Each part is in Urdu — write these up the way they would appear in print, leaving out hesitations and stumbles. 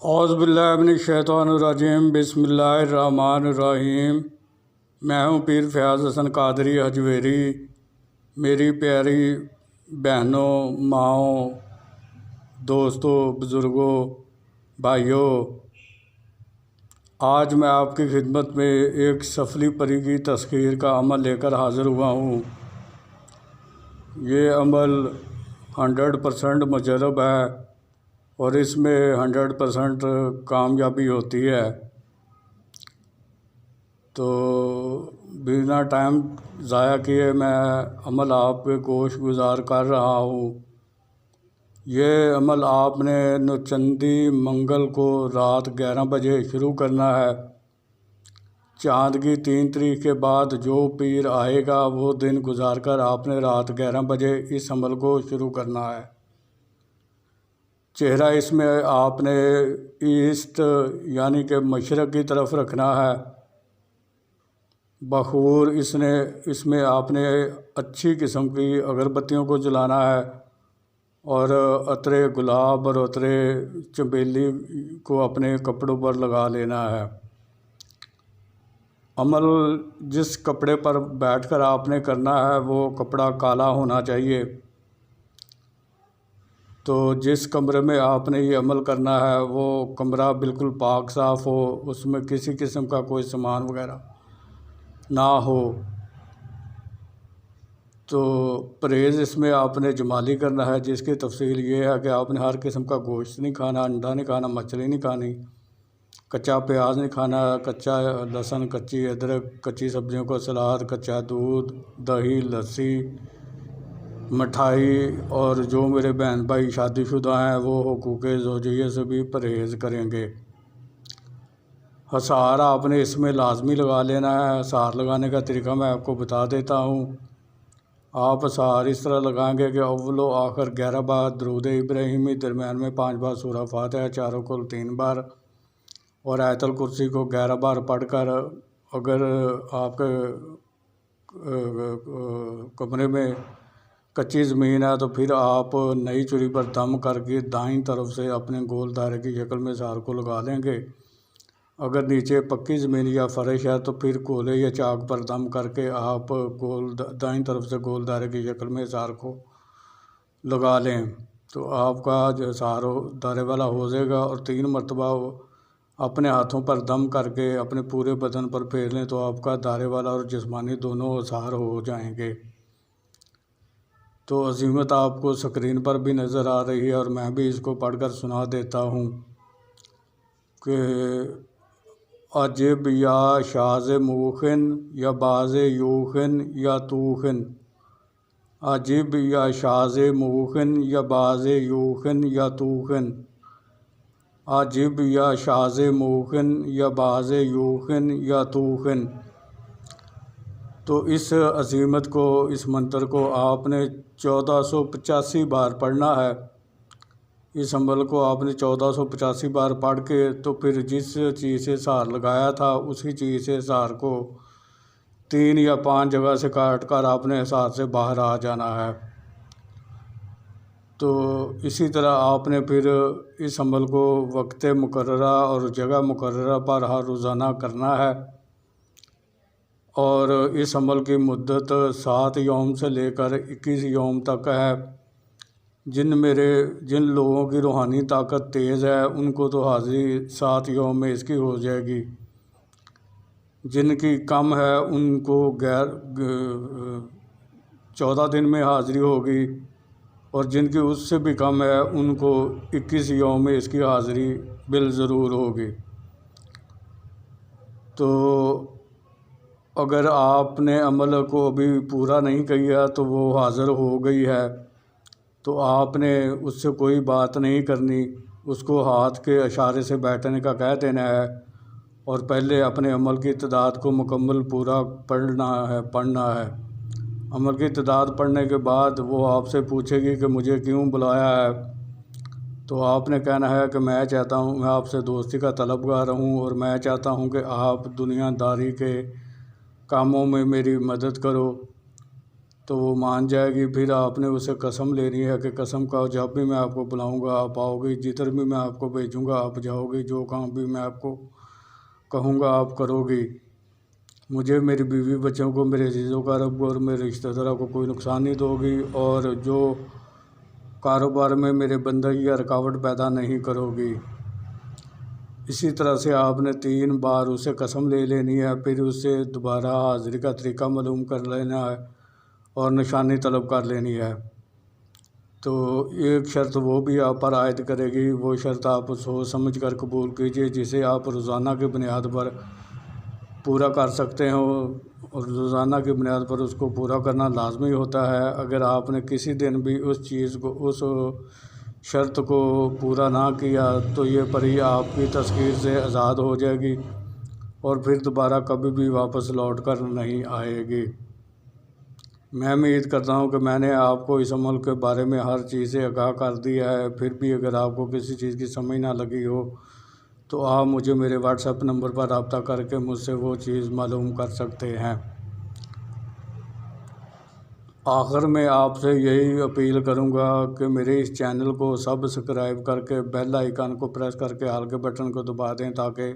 اعوذ باللہ من الشیطان الرجیم، بسم اللہ الرحمن الرحیم۔ میں ہوں پیر فیاض حسن قادری حجویری۔ میری پیاری بہنوں، ماؤں، دوستوں، بزرگوں، بھائیوں، آج میں آپ کی خدمت میں ایک سفلی پری کی تسخیر کا عمل لے کر حاضر ہوا ہوں۔ یہ عمل 100% مجرب ہے اور اس میں 100% کامیابی ہوتی ہے۔ تو بنا ٹائم ضائع کیے میں عمل آپ کے گوش گزار کر رہا ہوں۔ یہ عمل آپ نے نوچندی منگل کو رات 11 بجے شروع کرنا ہے۔ چاند کی 3 تاریخ کے بعد جو پیر آئے گا وہ دن گزار کر آپ نے رات 11 بجے اس عمل کو شروع کرنا ہے۔ چہرہ اس میں آپ نے ایسٹ یعنی کہ مشرق کی طرف رکھنا ہے۔ بخور اس میں آپ نے اچھی قسم کی اگربتیوں کو جلانا ہے اور عطر گلاب اور عطر چنبیلی کو اپنے کپڑوں پر لگا لینا ہے۔ عمل جس کپڑے پر بیٹھ کر آپ نے کرنا ہے وہ کپڑا کالا ہونا چاہیے۔ تو جس کمرے میں آپ نے یہ عمل کرنا ہے وہ کمرہ بالکل پاک صاف ہو، اس میں کسی قسم کا کوئی سامان وغیرہ نہ ہو۔ تو پرہیز اس میں آپ نے جمالی کرنا ہے، جس کی تفصیل یہ ہے کہ آپ نے ہر قسم کا گوشت نہیں کھانا، انڈا نہیں کھانا، مچھلی نہیں کھانی، کچا پیاز نہیں کھانا، کچا لہسن، کچی ادرک، کچی سبزیوں کا سلاد، کچا دودھ، دہی، لسی، مٹھائی، اور جو میرے بہن بھائی شادی شدہ ہیں وہ حقوق زوجیہ سے بھی پرہیز کریں گے۔ حصار آپ نے اس میں لازمی لگا لینا ہے۔ حصار لگانے کا طریقہ میں آپ کو بتا دیتا ہوں۔ آپ حصار اس طرح لگائیں گے کہ اول و آخر 11 بار درود ابراہیمی، درمیان میں 5 بار سورہ فاتحہ، چاروں کل 3 بار، اور آیت الکرسی کو 11 بار پڑھ کر، اگر آپ کے کمرے میں کچی زمین ہے تو پھر آپ نئی چوری پر دم کر کے دائیں طرف سے اپنے گول دائرے کی شکل میں حصار کو لگا لیں گے۔ اگر نیچے پکی زمین یا فرش ہے تو پھر کولے یا چاک پر دم کر کے آپ دائیں طرف سے گول دائرے کی شکل میں حصار کو لگا لیں تو آپ کا جو حصار دائرے والا ہو جائے گا، اور 3 مرتبہ اپنے ہاتھوں پر دم کر کے اپنے پورے بدن پر پھیر لیں تو آپ کا دائرے والا اور جسمانی دونوں حصار ہو جائیں گے۔ تو عظیمت آپ کو سکرین پر بھی نظر آ رہی ہے اور میں بھی اس کو پڑھ کر سنا دیتا ہوں کہ عجب یا شاذ موخن یا باز یوخن یا توخن، عجب یا شاذ موخن یا باز یوخن یا توخن، عجب یا شاذ موخن یا باز یوخن یا توخن۔ تو اس عظیمت کو، اس منتر کو آپ نے 1485 بار پڑھنا ہے۔ اس عمل کو آپ نے 1485 بار پڑھ کے تو پھر جس چیز سے حصار لگایا تھا اسی چیز سے حصار کو 3 یا 5 جگہ سے کاٹ کر آپ نے حصار سے باہر آ جانا ہے۔ تو اسی طرح آپ نے پھر اس عمل کو وقت مقررہ اور جگہ مقررہ پر ہر روزانہ کرنا ہے، اور اس عمل کی مدت 7 یوم سے لے کر 21 یوم تک ہے۔ جن لوگوں کی روحانی طاقت تیز ہے ان کو تو حاضری 7 یوم میں اس کی ہو جائے گی، جن کی کم ہے ان کو 14 دن میں حاضری ہوگی، اور جن کی اس سے بھی کم ہے ان کو 21 یوم میں اس کی حاضری بالضرور ہوگی۔ تو اگر آپ نے عمل کو ابھی پورا نہیں کیا تو وہ حاضر ہو گئی ہے تو آپ نے اس سے کوئی بات نہیں کرنی، اس کو ہاتھ کے اشارے سے بیٹھنے کا کہہ دینا ہے، اور پہلے اپنے عمل کی تعداد کو مکمل پورا پڑھنا ہے۔ عمل کی تعداد پڑھنے کے بعد وہ آپ سے پوچھے گی کہ مجھے کیوں بلایا ہے، تو آپ نے کہنا ہے کہ میں چاہتا ہوں، میں آپ سے دوستی کا طلبگار ہوں اور میں چاہتا ہوں کہ آپ دنیا داری کے کاموں میں میری مدد کرو۔ تو وہ مان جائے گی۔ پھر آپ نے اسے قسم لینی ہے کہ قسم کا جب بھی میں آپ کو بلاؤں گا آپ آؤ گی، جدھر بھی میں آپ کو بھیجوں گا آپ جاؤ گی، جو کام بھی میں آپ کو کہوں گا آپ کرو گی۔ مجھے، میری بیوی بچوں کو، میرے عزیزوں کا رب اور میرے رشتہ داروں کو کوئی نقصان نہیں دو گی، اور جو کاروبار میں میرے بندگی یا رکاوٹ پیدا نہیں کرو گی۔ اسی طرح سے آپ نے 3 بار اسے قسم لے لینی ہے، پھر اسے دوبارہ حاضری کا طریقہ معلوم کر لینا ہے اور نشانی طلب کر لینی ہے۔ تو ایک شرط وہ بھی آپ پر عائد کرے گی، وہ شرط آپ سوچ سمجھ کر قبول کیجئے، جسے آپ روزانہ کی بنیاد پر پورا کر سکتے ہو، اور روزانہ کی بنیاد پر اس کو پورا کرنا لازمی ہوتا ہے۔ اگر آپ نے کسی دن بھی اس شرط کو پورا نہ کیا تو یہ پری آپ کی تسخیر سے آزاد ہو جائے گی اور پھر دوبارہ کبھی بھی واپس لوٹ کر نہیں آئے گی۔ میں امید کرتا ہوں کہ میں نے آپ کو اس عمل کے بارے میں ہر چیز سے آگاہ کر دیا ہے۔ پھر بھی اگر آپ کو کسی چیز کی سمجھ نہ لگی ہو تو آپ مجھے میرے واٹس ایپ نمبر پر رابطہ کر کے مجھ سے وہ چیز معلوم کر سکتے ہیں۔ آخر میں آپ سے یہی اپیل کروں گا کہ میرے اس چینل کو سبسکرائب کر کے بیل آئیکن کو پریس کر کے آل کے بٹن کو دبا دیں، تاکہ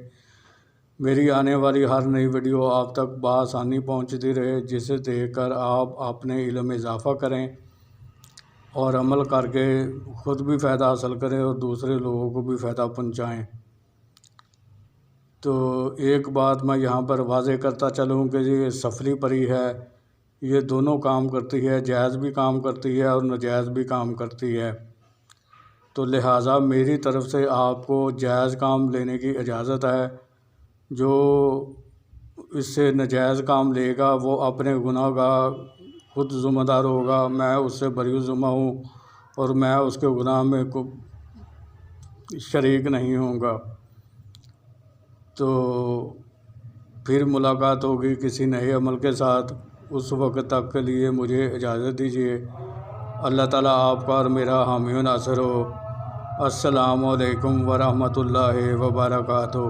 میری آنے والی ہر نئی ویڈیو آپ تک بآسانی پہنچتی رہے، جسے دیکھ کر آپ اپنے علم میں اضافہ کریں اور عمل کر کے خود بھی فائدہ حاصل کریں اور دوسرے لوگوں کو بھی فائدہ پہنچائیں۔ تو ایک بات میں یہاں پر واضح کرتا چلوں کہ یہ سفری پری ہے، یہ دونوں کام کرتی ہے، جائز بھی کام کرتی ہے اور ناجائز بھی کام کرتی ہے۔ تو لہٰذا میری طرف سے آپ کو جائز کام لینے کی اجازت ہے۔ جو اس سے ناجائز کام لے گا وہ اپنے گناہ کا خود ذمہ دار ہوگا۔ میں اس سے بری ذمہ ہوں اور میں اس کے گناہ میں شریک نہیں ہوں گا۔ تو پھر ملاقات ہوگی کسی نئے عمل کے ساتھ، اس وقت تک کے لیے مجھے اجازت دیجیے۔ اللہ تعالیٰ آپ کا اور میرا حامی و ناصر ہو۔ السلام علیکم ورحمۃ اللہ وبرکاتہ۔